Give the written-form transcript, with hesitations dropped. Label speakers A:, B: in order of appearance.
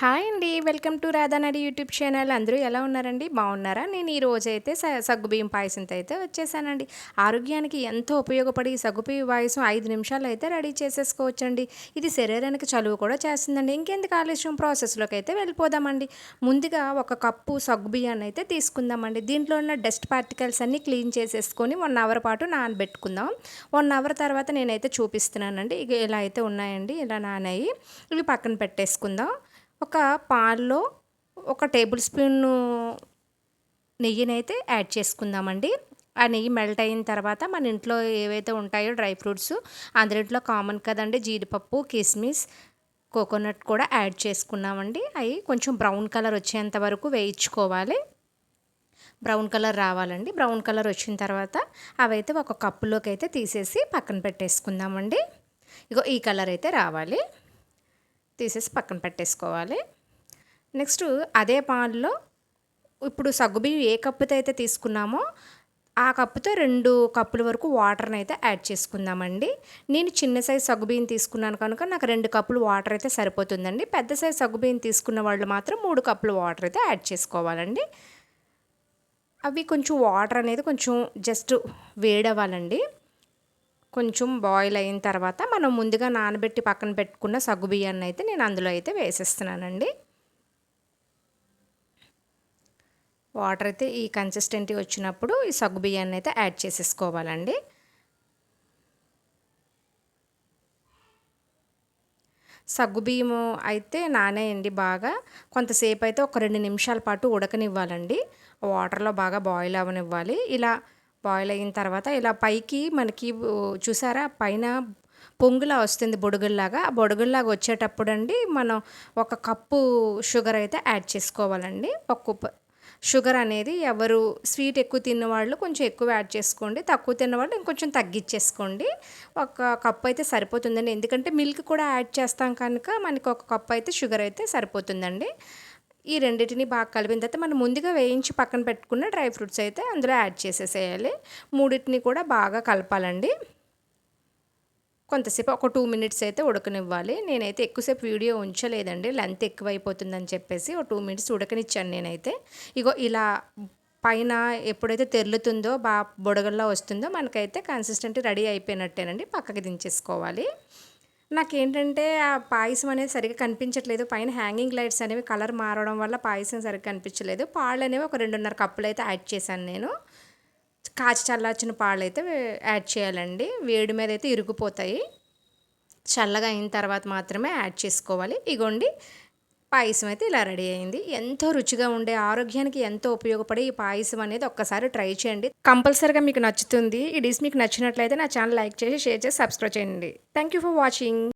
A: Hi అండి. Welcome to Radhanadi YouTube channel. అందరూ ఎలా ఉన్నారండి? బాగున్నారా? నేను ఈ రోజైతే సగ్గుబియ్యం పాయసంతో అయితే వచ్చేసానండి. ఆరోగ్యానికి ఎంతో ఉపయోగపడి ఈ సగ్గుబియ్యం పాయసం 5 నిమిషాల్లో అయితే రెడీ చేసేసుకోవచ్చండి. ఇది శరీరానికి చలువ కూడా చేస్తుందండి. ఇంకెందుకు ఆలస్యం ప్రాసెస్‌లోకి అయితే వెళ్ళిపోదామండి. ముందుగా ఒక కప్పు సగ్గుబియ్యాన్ని అయితే తీసుకుందామండి. దీంట్లో ఉన్న డస్ట్ పార్టికల్స్ అన్నీ క్లీన్ చేసేసుకొని 1 అవర్ పాటు నానబెట్టుకుందాం. 1 అవర్ తర్వాత నేనైతే చూపిస్తున్నానండి. ఇక ఇలా అయితే ఉన్నాయండి. ఇలా నానాయి. ఇవి పక్కన పెట్టేసుకుందాం. ఒక పాల్లో ఒక టేబుల్ స్పూను నెయ్యినైతే యాడ్ చేసుకుందామండి. ఆ నెయ్యి మెల్ట్ అయిన తర్వాత మన ఇంట్లో ఏవైతే ఉంటాయో డ్రై ఫ్రూట్స్ అందరింట్లో కామన్ కదండీ, జీడిపప్పు, కిస్మిస్, కోకోనట్ కూడా యాడ్ చేసుకున్నామండి. అవి కొంచెం బ్రౌన్ కలర్ వచ్చేంత వరకు వేయించుకోవాలి. బ్రౌన్ కలర్ రావాలండి. బ్రౌన్ కలర్ వచ్చిన తర్వాత అవైతే ఒక కప్పులోకి అయితే తీసేసి పక్కన పెట్టేసుకుందామండి. ఇగో ఈ కలర్ అయితే రావాలి. తీసేసి పక్కన పెట్టేసుకోవాలి. నెక్స్ట్ అదే పాల్లో ఇప్పుడు సగ్గుబియ్యం ఏ కప్పుతో అయితే తీసుకున్నామో ఆ కప్పుతో 2 కప్పుల వరకు వాటర్ని అయితే యాడ్ చేసుకుందామండి. నేను చిన్న సైజ్ సగ్గుబియ్యం తీసుకున్నాను కనుక నాకు 2 కప్పులు వాటర్ అయితే సరిపోతుందండి. పెద్ద సైజ్ సగ్గుబియ్యం తీసుకున్న వాళ్ళు మాత్రం 3 కప్పులు వాటర్ అయితే యాడ్ చేసుకోవాలండి. అవి కొంచెం వాటర్ అనేది కొంచెం జస్ట్ వేడవ్వాలండి. కొంచెం బాయిల్ అయిన తర్వాత మనం ముందుగా నానబెట్టి పక్కన పెట్టుకున్న సగ్గుబియ్యాన్ని అయితే నేను అందులో అయితే వేసేస్తున్నానండి. వాటర్ అయితే ఈ కన్సిస్టెన్సీ వచ్చినప్పుడు ఈ సగ్గుబియ్యాన్ని అయితే యాడ్ చేసేసుకోవాలండి. సగ్గుబియ్యము అయితే నానేయండి బాగా. కొంతసేపు అయితే ఒక 2 నిమిషాల పాటు ఉడకనివ్వాలండి. వాటర్లో బాగా బాయిల్ అవ్వనివ్వాలి. ఇలా బాయిల్ అయిన తర్వాత ఇలా పైకి మనకి చూసారా పైన పొంగులా వస్తుంది బొడుగుల్లాగా. ఆ బొడుగుల్లాగా వచ్చేటప్పుడండి మనం ఒక కప్పు షుగర్ అయితే యాడ్ చేసుకోవాలండి. షుగర్ అనేది ఎవరు స్వీట్ ఎక్కువ తిన్నవాళ్ళు కొంచెం ఎక్కువ యాడ్ చేసుకోండి. తక్కువ తిన్నవాళ్ళు ఇంకొంచెం తగ్గించేసుకోండి. ఒక కప్ అయితే సరిపోతుందండి. ఎందుకంటే మిల్క్ కూడా యాడ్ చేస్తాం కనుక మనకి ఒక కప్ అయితే షుగర్ అయితే సరిపోతుందండి. ఈ రెండిటిని బాగా కలిపిన తర్వాత మనం ముందుగా వేయించి పక్కన పెట్టుకున్న డ్రై ఫ్రూట్స్ అయితే అందులో యాడ్ చేసేసేయాలి. మూడింటిని కూడా బాగా కలపాలండి. కొంతసేపు ఒక 2 మినిట్స్ అయితే ఉడకనివ్వాలి. నేనైతే ఎక్కువసేపు వీడియో ఉంచలేదండి, లెంత్ ఎక్కువైపోతుందని చెప్పేసి ఒక 2 మినిట్స్ ఉడకనిచ్చాను నేనైతే. ఇగో ఇలా పైన ఎప్పుడైతే తెరులుతుందో బుడగల్లా వస్తుందో మనకైతే కన్సిస్టెంట్ రెడీ అయిపోయినట్టేనండి. పక్కకి దించేసుకోవాలి. నాకేంటంటే ఆ పాయసం అనేది సరిగ్గా కనిపించట్లేదు. పైన హ్యాంగింగ్ లైట్స్ అనేవి కలర్ మారడం వల్ల పాయసం సరిగ్గా కనిపించలేదు. పాలనేవి ఒక 2.5 కప్పులైతే యాడ్ చేశాను నేను. కాచి చల్లార్చిన పాలైతే యాడ్ చేయాలండి. వేడి మీద అయితే ఇరిగిపోతాయి. చల్లగా అయిన తర్వాత మాత్రమే యాడ్ చేసుకోవాలి. ఇగోండి పాయసం అయితే ఇలా రెడీ అయింది. ఎంతో రుచిగా ఉండే, ఆరోగ్యానికి ఎంతో ఉపయోగపడే ఈ పాయసం అనేది ఒక్కసారి ట్రై చేయండి. కంపల్సరీగా మీకు నచ్చుతుంది. ఈ డిష్ మీకు నచ్చినట్లయితే నా ఛానల్ లైక్ చేసి, షేర్ చేసి, సబ్స్క్రైబ్ చేయండి. Thank you for watching.